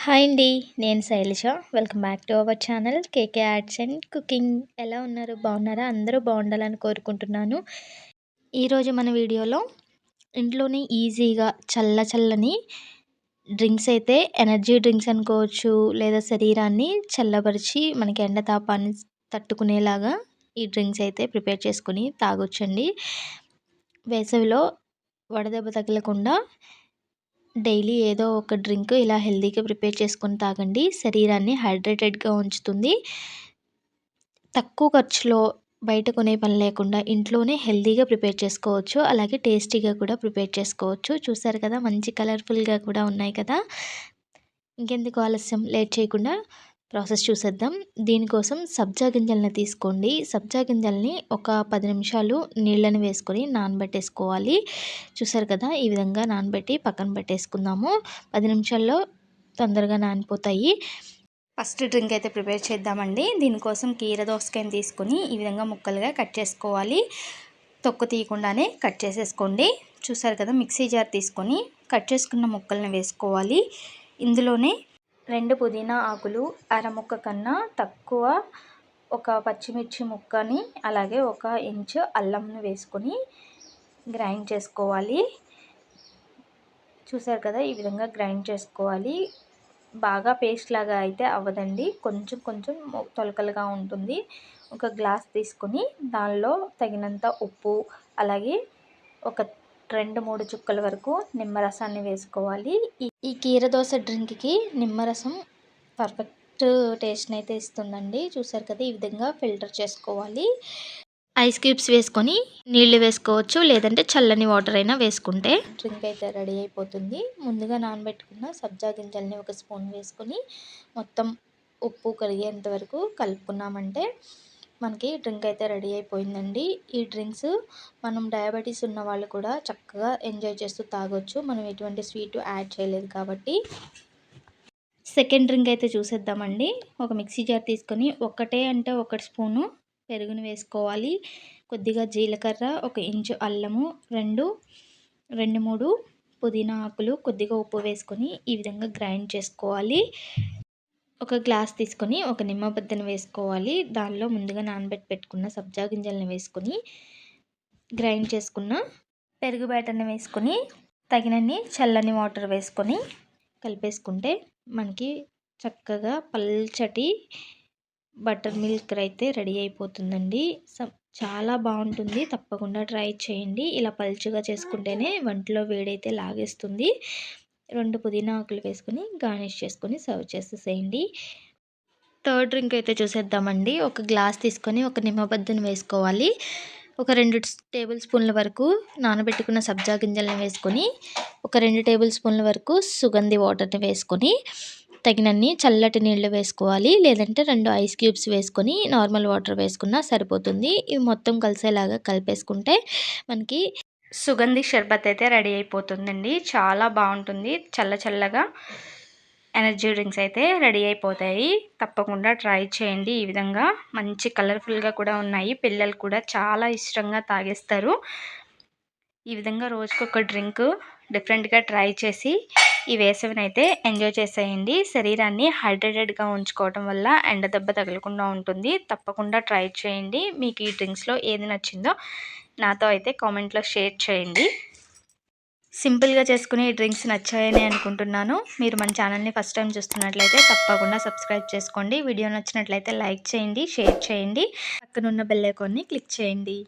Hi అండి. నేను Shailaja. Welcome back to our channel KK arts and cooking. ఎలా ఉన్నారు? బాగున్నారా? అందరూ బాగుండాలని కోరుకుంటున్నాను. ఈరోజు మన వీడియోలో ఇంట్లోనే ఈజీగా చల్లని డ్రింక్స్ అయితే ఎనర్జీ డ్రింక్స్ అనుకోవచ్చు, లేదా శరీరాన్ని చల్లబరిచి మనకి ఎండ తాపాన్ని తట్టుకునేలాగా ఈ డ్రింక్స్ అయితే ప్రిపేర్ చేసుకొని తాగొచ్చండి. వేసవిలో వడదెబ్బ తగలకుండా డైలీ ఏదో ఒక డ్రింక్ ఇలా హెల్తీగా ప్రిపేర్ చేసుకొని తాగండి. శరీరాన్ని హైడ్రేటెడ్గా ఉంచుతుంది. తక్కువ ఖర్చులో బయట కొనే పని లేకుండా ఇంట్లోనే హెల్తీగా ప్రిపేర్ చేసుకోవచ్చు. అలాగే టేస్టీగా కూడా ప్రిపేర్ చేసుకోవచ్చు. చూసారు కదా, మంచి కలర్ఫుల్గా కూడా ఉన్నాయి కదా. ఇంకెందుకు ఆలస్యం, లేట్ చేయకుండా ప్రాసెస్ చూసేద్దాం. దీనికోసం సబ్జా గింజలను తీసుకోండి. సబ్జా గింజల్ని ఒక 10 నిమిషాలు నీళ్ళని వేసుకొని నానబెట్టేసుకోవాలి. చూసారు కదా, ఈ విధంగా నానబెట్టి పక్కన పెట్టేసుకుందాము. 10 నిమిషాల్లో తొందరగా నానిపోతాయి. ఫస్ట్ డ్రింక్ అయితే ప్రిపేర్ చేద్దామండి. దీనికోసం కీర దోసకాయని తీసుకొని ఈ విధంగా ముక్కలుగా కట్ చేసుకోవాలి. తొక్కు తీయకుండానే కట్ చేసేసుకోండి. చూసారు కదా, మిక్సీ జార్ తీసుకొని కట్ చేసుకున్న ముక్కల్ని వేసుకోవాలి. ఇందులోనే 2 పుదీనా ఆకులు, అర ముక్క కన్నా తక్కువ ఒక పచ్చిమిర్చి ముక్కని, అలాగే 1 ఇంచు అల్లంను వేసుకొని గ్రైండ్ చేసుకోవాలి. చూసారు కదా, ఈ విధంగా గ్రైండ్ చేసుకోవాలి. బాగా పేస్ట్ లాగా అయితే అవ్వదండి, కొంచెం కొంచెం తొలకలుగా ఉంటుంది. ఒక గ్లాస్ తీసుకొని దానిలో తగినంత ఉప్పు, అలాగే ఒక 2-3 చుక్కల వరకు నిమ్మరసాన్ని వేసుకోవాలి. ఈ కీర దోస డ్రింక్కి నిమ్మరసం పర్ఫెక్ట్ టేస్ట్ని అయితే ఇస్తుందండి. చూసారు కదా, ఈ విధంగా ఫిల్టర్ చేసుకోవాలి. ఐస్ క్యూబ్స్ వేసుకొని నీళ్లు వేసుకోవచ్చు, లేదంటే చల్లని వాటర్ అయినా వేసుకుంటే డ్రింక్ అయితే రెడీ అయిపోతుంది. ముందుగా నానబెట్టుకున్న సబ్జా గింజల్ని 1 స్పూన్ వేసుకొని మొత్తం ఉప్పు కరిగేంత వరకు కలుపుకున్నామంటే మనకి డ్రింక్ అయితే రెడీ అయిపోయిందండి. ఈ డ్రింక్స్ మనం డయాబెటీస్ ఉన్న వాళ్ళు కూడా చక్కగా ఎంజాయ్ చేస్తూ తాగొచ్చు. మనం ఎటువంటి స్వీట్ యాడ్ చేయలేదు కాబట్టి. సెకండ్ డ్రింక్ అయితే చూసేద్దామండి. ఒక మిక్సీ జార్ తీసుకొని 1 స్పూను పెరుగుని వేసుకోవాలి. కొద్దిగా జీలకర్ర, 1 ఇంచు అల్లము, 2-3 పుదీనా ఆకులు, కొద్దిగా ఉప్పు వేసుకొని ఈ విధంగా గ్రైండ్ చేసుకోవాలి. ఒక గ్లాస్ తీసుకొని ఒక నిమ్మబద్దను వేసుకోవాలి. దానిలో ముందుగా పెట్టుకున్న సబ్జా గింజలను వేసుకొని గ్రైండ్ చేసుకున్న పెరుగు బ్యాటర్ని వేసుకొని తగినన్ని చల్లని వాటర్ వేసుకొని కలిపేసుకుంటే మనకి చక్కగా పల్చటి బటర్ మిల్క్ అయితే రెడీ అయిపోతుందండి. చాలా బాగుంటుంది, తప్పకుండా ట్రై చేయండి. ఇలా పల్చగా చేసుకుంటేనే వంటలో వేడైతే లాగేస్తుంది. 2 పుదీనా ఆకులు వేసుకొని గార్నిష్ చేసుకొని సర్వ్ చేసేసేయండి. థర్డ్ డ్రింక్ అయితే చూసేద్దామండి. ఒక గ్లాస్ తీసుకొని ఒక నిమ్మబద్దను వేసుకోవాలి. ఒక 2 టేబుల్ స్పూన్ల వరకు నానబెట్టుకున్న సబ్జా గింజలను వేసుకొని, ఒక 2 టేబుల్ స్పూన్ల వరకు సుగంధి వాటర్ని వేసుకొని తగినన్ని చల్లటి నీళ్లు వేసుకోవాలి, లేదంటే 2 ఐస్ క్యూబ్స్ వేసుకొని నార్మల్ వాటర్ వేసుకున్నా సరిపోతుంది. ఇవి మొత్తం కలిసేలాగా కలిపేసుకుంటే మనకి సుగంధి షర్బత్ అయితే రెడీ అయిపోతుందండి. చాలా బాగుంటుంది. చల్లగా ఎనర్జీ డ్రింక్స్ అయితే రెడీ అయిపోతాయి. తప్పకుండా ట్రై చేయండి. ఈ విధంగా మంచి కలర్ఫుల్గా కూడా ఉన్నాయి. పిల్లలు కూడా చాలా ఇష్టంగా తాగేస్తారు. ఈ విధంగా రోజుకొక డ్రింక్ డిఫరెంట్గా ట్రై చేసి ఈ వేసవిని అయితే ఎంజాయ్ చేసేయండి. శరీరాన్ని హైడ్రేటెడ్గా ఉంచుకోవడం వల్ల ఎండ దెబ్బ తగలకుండా ఉంటుంది. తప్పకుండా ట్రై చేయండి. మీకు ఈ డ్రింక్స్లో ఏది నచ్చిందో నాతో అయితే కామెంట్లో షేర్ చేయండి. సింపుల్గా చేసుకుని ఈ డ్రింక్స్ నచ్చాయని అనుకుంటున్నాను. మీరు మన ఛానల్ని ఫస్ట్ టైం చూస్తున్నట్లయితే తప్పకుండా సబ్స్క్రైబ్ చేసుకోండి. వీడియో నచ్చినట్లయితే లైక్ చేయండి, షేర్ చేయండి, పక్కనున్న బెల్ ఐకాన్ని క్లిక్ చేయండి.